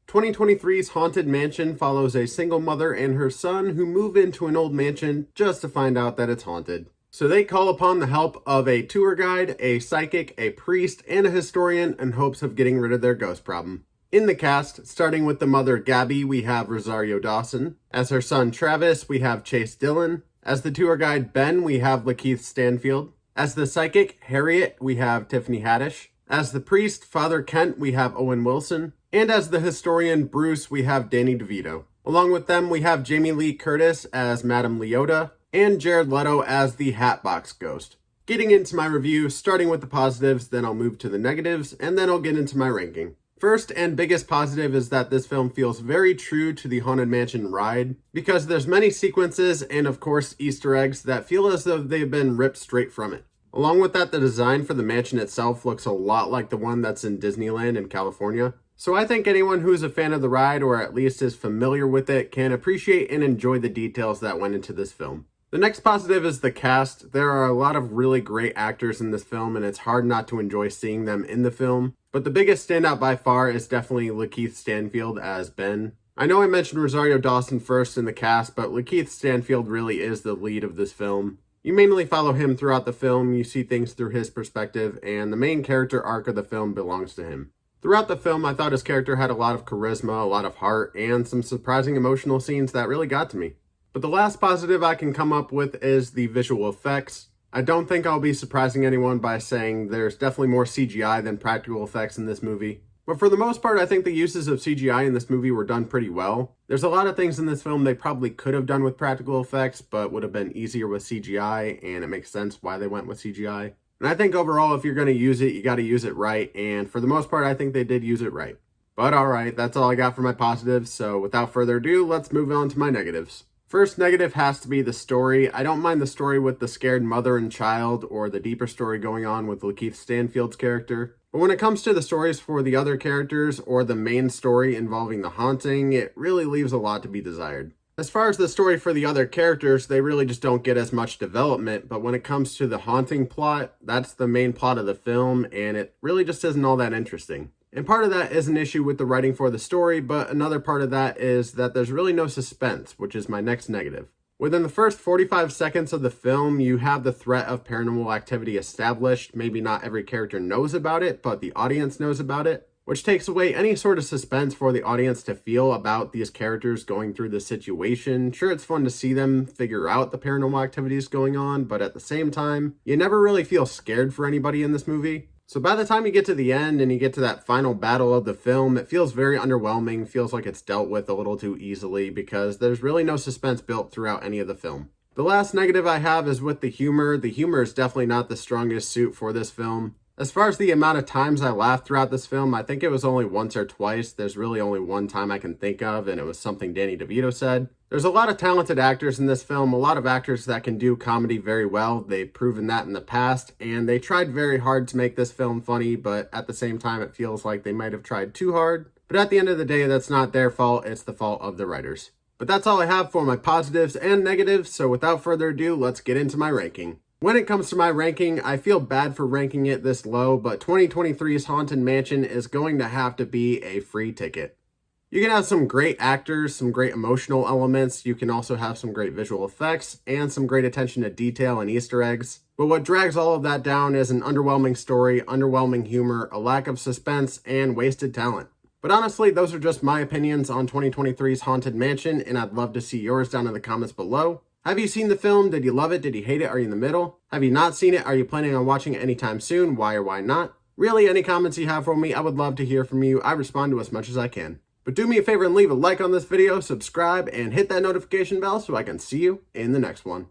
2023's Haunted Mansion follows a single mother and her son who move into an old mansion just to find out that it's haunted. So they call upon the help of a tour guide, a psychic, a priest, and a historian in hopes of getting rid of their ghost problem. In the cast, starting with the mother Gabby, we have Rosario Dawson. As her son Travis, we have Chase Dillon. As the tour guide Ben, we have Lakeith Stanfield. As the psychic Harriet, we have Tiffany Haddish. As the priest, Father Kent, we have Owen Wilson. And as the historian Bruce, we have Danny DeVito. Along with them, we have Jamie Lee Curtis as Madame Leota, and Jared Leto as the Hatbox Ghost. Getting into my review, starting with the positives, then I'll move to the negatives, and then I'll get into my ranking. First and biggest positive is that this film feels very true to the Haunted Mansion ride, because there's many sequences and of course Easter eggs that feel as though they've been ripped straight from it. Along with that, the design for the mansion itself looks a lot like the one that's in Disneyland in California. So I think anyone who is a fan of the ride, or at least is familiar with it, can appreciate and enjoy the details that went into this film. The next positive is the cast. There are a lot of really great actors in this film, and it's hard not to enjoy seeing them in the film. But the biggest standout by far is definitely Lakeith Stanfield as Ben. I know I mentioned Rosario Dawson first in the cast, but Lakeith Stanfield really is the lead of this film. You mainly follow him throughout the film, you see things through his perspective, and the main character arc of the film belongs to him. Throughout the film, I thought his character had a lot of charisma, a lot of heart, and some surprising emotional scenes that really got to me. But the last positive I can come up with is the visual effects. I don't think I'll be surprising anyone by saying there's definitely more CGI than practical effects in this movie. But for the most part, I think the uses of CGI in this movie were done pretty well. There's a lot of things in this film they probably could have done with practical effects, but would have been easier with CGI, and it makes sense why they went with CGI. And I think overall, if you're going to use it, you got to use it right. And for the most part, I think they did use it right. But alright, that's all I got for my positives. So without further ado, let's move on to my negatives. First negative has to be the story. I don't mind the story with the scared mother and child, or the deeper story going on with Lakeith Stanfield's character. But when it comes to the stories for the other characters, or the main story involving the haunting, it really leaves a lot to be desired. As far as the story for the other characters, they really just don't get as much development, but when it comes to the haunting plot, that's the main plot of the film, and it really just isn't all that interesting. And part of that is an issue with the writing for the story, but another part of that is that there's really no suspense, which is my next negative. Within the first 45 seconds of the film, you have the threat of paranormal activity established. Maybe not every character knows about it, but the audience knows about it, which takes away any sort of suspense for the audience to feel about these characters going through the situation. Sure, it's fun to see them figure out the paranormal activities going on, but at the same time, you never really feel scared for anybody in this movie. So by the time you get to the end and you get to that final battle of the film, it feels very underwhelming, feels like it's dealt with a little too easily because there's really no suspense built throughout any of the film. The last negative I have is with the humor. The humor is definitely not the strongest suit for this film. As far as the amount of times I laughed throughout this film, I think it was only once or twice. There's really only one time I can think of, and it was something Danny DeVito said. There's a lot of talented actors in this film, a lot of actors that can do comedy very well. They've proven that in the past, and they tried very hard to make this film funny, but at the same time, it feels like they might have tried too hard. But at the end of the day, that's not their fault, it's the fault of the writers. But that's all I have for my positives and negatives, so without further ado, let's get into my ranking. When it comes to my ranking, I feel bad for ranking it this low, but 2023's Haunted Mansion is going to have to be a free ticket. You can have some great actors, some great emotional elements, you can also have some great visual effects, and some great attention to detail and Easter eggs. But what drags all of that down is an underwhelming story, underwhelming humor, a lack of suspense, and wasted talent. But honestly, those are just my opinions on 2023's Haunted Mansion, and I'd love to see yours down in the comments below. Have you seen the film? Did you love it? Did you hate it? Are you in the middle? Have you not seen it? Are you planning on watching it anytime soon? Why or why not? Really, any comments you have for me, I would love to hear from you. I respond to as much as I can. But do me a favor and leave a like on this video, subscribe, and hit that notification bell so I can see you in the next one.